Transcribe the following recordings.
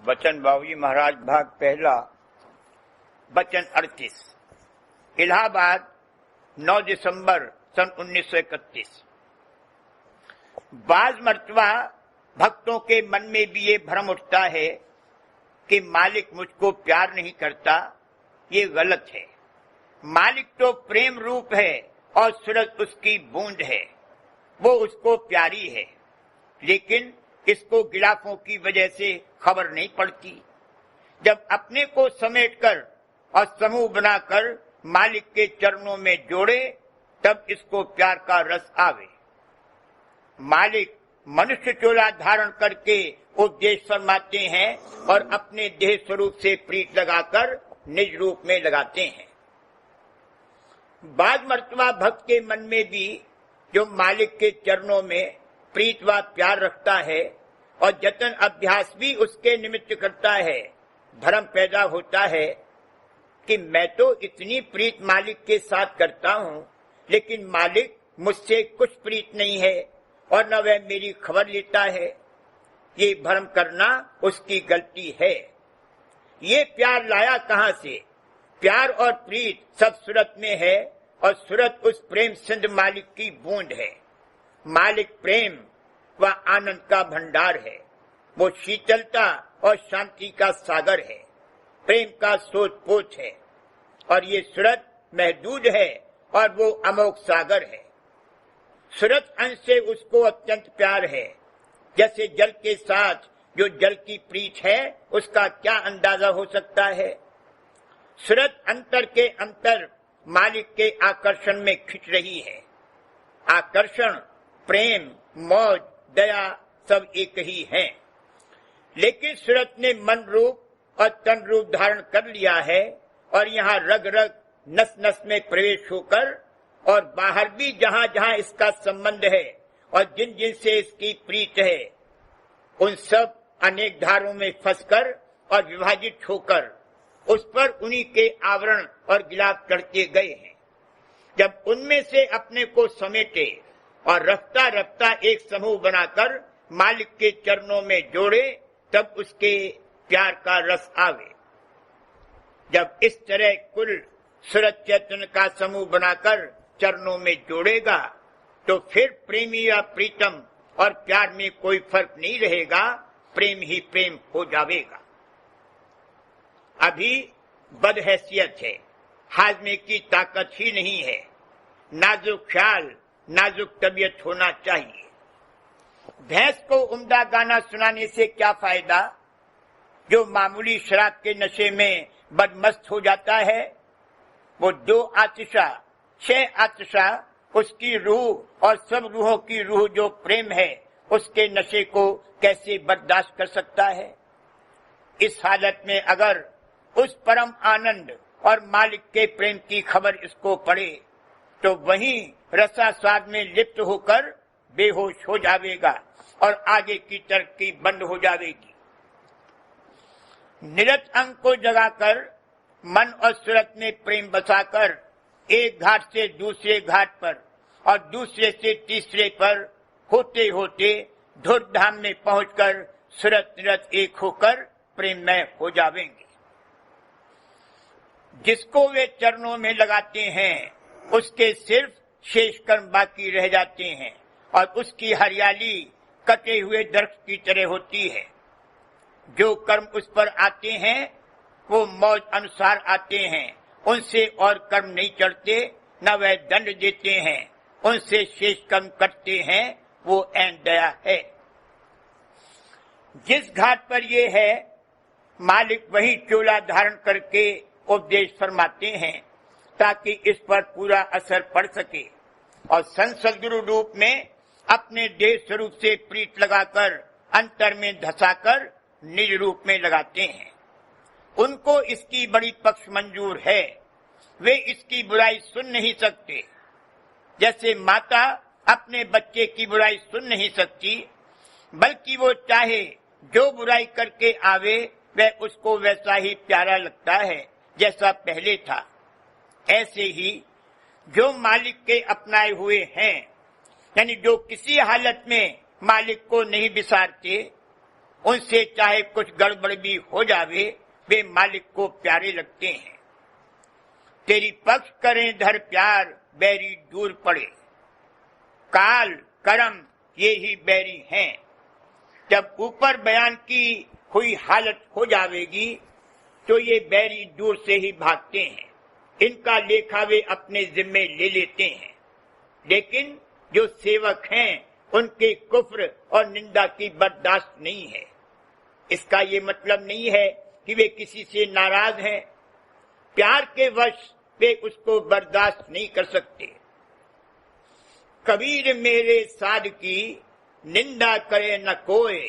वचन बाबूजी महाराज भाग पहला वचन 38 इलाहाबाद 9 दिसंबर सन 1931। बाज मर्तबा भक्तों के मन में भी ये भ्रम उठता है कि मालिक मुझको प्यार नहीं करता। ये गलत है। मालिक तो प्रेम रूप है और सूरज उसकी बूंद है, वो उसको प्यारी है, लेकिन इसको गिलाफों की वजह से खबर नहीं पड़ती। जब अपने को समेटकर और समूह बनाकर मालिक के चरणों में जोड़े तब इसको प्यार का रस आवे। मालिक मनुष्य चोला धारण करके उपदेश फरमाते हैं और अपने देह स्वरूप से प्रीत लगाकर निज रूप में लगाते हैं। बाज मर्तबा भक्त के मन में भी जो मालिक के चरणों में प्रीत व प्यार रखता है और जतन अभ्यास भी उसके निमित्त करता है, भ्रम पैदा होता है कि मैं तो इतनी प्रीत मालिक के साथ करता हूँ, लेकिन मालिक मुझसे कुछ प्रीत नहीं है और न वह मेरी खबर लेता है। ये भ्रम करना उसकी गलती है। ये प्यार लाया कहाँ से? प्यार और प्रीत सब सूरत में है और सूरत उस प्रेम सिंध मालिक की बूंद है। मालिक प्रेम व आनंद का भंडार है। वो शीतलता और शांति का सागर है, प्रेम का सोच पोच है और ये सूरत महदूद है और वो अमोघ सागर है। सूरत अंश से उसको अत्यंत प्यार है। जैसे जल के साथ जो जल की प्रीत है उसका क्या अंदाजा हो सकता है। सूरत अंतर के अंतर मालिक के आकर्षण में खिंच रही है। आकर्षण, प्रेम, मौज, दया सब एक ही हैं, लेकिन सूरत ने मन रूप और तन रूप धारण कर लिया है और यहाँ रग रग नस नस में प्रवेश होकर और बाहर भी जहाँ जहाँ इसका संबंध है और जिन जिन से इसकी प्रीत है उन सब अनेक धारों में फंसकर और विभाजित होकर उस पर उन्हीं के आवरण और गिलाफ करते गए हैं। जब उनमें से अपने को समेटे और रफ्ता रफ्ता एक समूह बनाकर मालिक के चरणों में जोड़े तब उसके प्यार का रस आवे। जब इस तरह कुल सूरज चैतन्य का समूह बनाकर चरणों में जोड़ेगा तो फिर प्रेमी या प्रीतम और प्यार में कोई फर्क नहीं रहेगा, प्रेम ही प्रेम हो जाएगा। अभी बदहैसियत है, हाजमे की ताकत ही नहीं है। नाजुक ख्याल, नाजुक तबीयत होना चाहिए। भैंस को उम्दा गाना सुनाने से क्या फायदा? जो मामूली शराब के नशे में बदमस्त हो जाता है वो 2 आतिशा 6 आतिशा उसकी रूह और सब रूहों की रूह जो प्रेम है उसके नशे को कैसे बर्दाश्त कर सकता है। इस हालत में अगर उस परम आनंद और मालिक के प्रेम की खबर इसको पड़े तो वहीं रसास्वाद में लिप्त होकर बेहोश हो जाएगा और आगे की तरक्की बंद हो जाएगी। निरत अंग को जगाकर मन और सूरत में प्रेम बसाकर एक घाट से दूसरे घाट पर और दूसरे से तीसरे पर होते होते धुर धाम में पहुंचकर सूरत निरत एक होकर प्रेममय हो जाएंगे। जिसको वे चरणों में लगाते हैं उसके सिर्फ शेष कर्म बाकी रह जाते हैं और उसकी हरियाली कटे हुए दरख्त की तरह होती है। जो कर्म उस पर आते हैं वो मौज अनुसार आते हैं, उनसे और कर्म नहीं चढ़ते, न वह दंड देते हैं, उनसे शेष कर्म कटते हैं। वो ऐन दया है। जिस घाट पर ये है मालिक वही चोला धारण करके उपदेश फरमाते हैं ताकि इस पर पूरा असर पड़ सके और संत सद्गुरु रूप में अपने देह स्वरूप से प्रीत लगाकर अंतर में धसाकर निज रूप में लगाते हैं। उनको इसकी बड़ी पक्ष मंजूर है, वे इसकी बुराई सुन नहीं सकते। जैसे माता अपने बच्चे की बुराई सुन नहीं सकती, बल्कि वो चाहे जो बुराई करके आवे वह उसको वैसा ही प्यारा लगता है जैसा पहले था। ऐसे ही जो मालिक के अपनाए हुए हैं, यानी जो किसी हालत में मालिक को नहीं बिसारते, उनसे चाहे कुछ गड़बड़ भी हो जावे, वे मालिक को प्यारे लगते हैं। तेरी पक्ष करें धर प्यार, बैरी दूर पड़े। काल कर्म ये ही बैरी हैं। जब ऊपर बयान की हुई हालत हो जावेगी तो ये बैरी दूर से ही भागते हैं। इनका लेखा वे अपने जिम्मे ले लेते हैं, लेकिन जो सेवक हैं उनके कुफ्र और निंदा की बर्दाश्त नहीं है। इसका ये मतलब नहीं है कि वे किसी से नाराज हैं। प्यार के वश वे उसको बर्दाश्त नहीं कर सकते। कबीर मेरे साध की निंदा करे न कोय,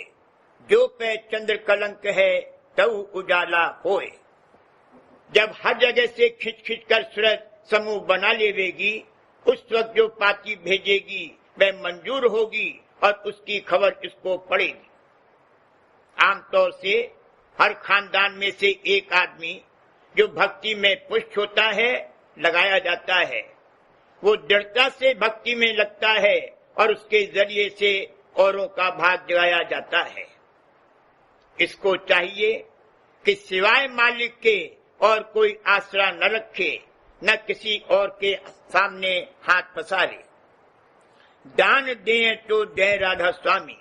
जो पे चंद्र कलंक है तऊ उजाला होए। जब हर जगह से खिंच खिंच कर सूरज समूह बना लेवेगी, उस वक्त जो पाती भेजेगी वह मंजूर होगी और उसकी खबर इसको पड़ेगी। आमतौर से हर खानदान में से एक आदमी जो भक्ति में पुष्ट होता है लगाया जाता है। वो दृढ़ता से भक्ति में लगता है और उसके जरिए से औरों का भाग जगाया जाता है। इसको चाहिए कि सिवाय मालिक के और कोई आसरा न रखे, न किसी और के सामने हाथ पसारे। दान दें तो दे राधा स्वामी।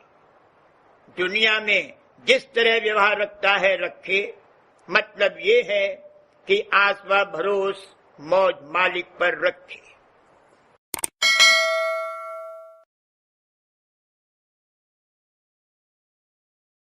दुनिया में जिस तरह व्यवहार रखता है रखे, मतलब ये है कि आस व भरोस मौज मालिक पर रखे।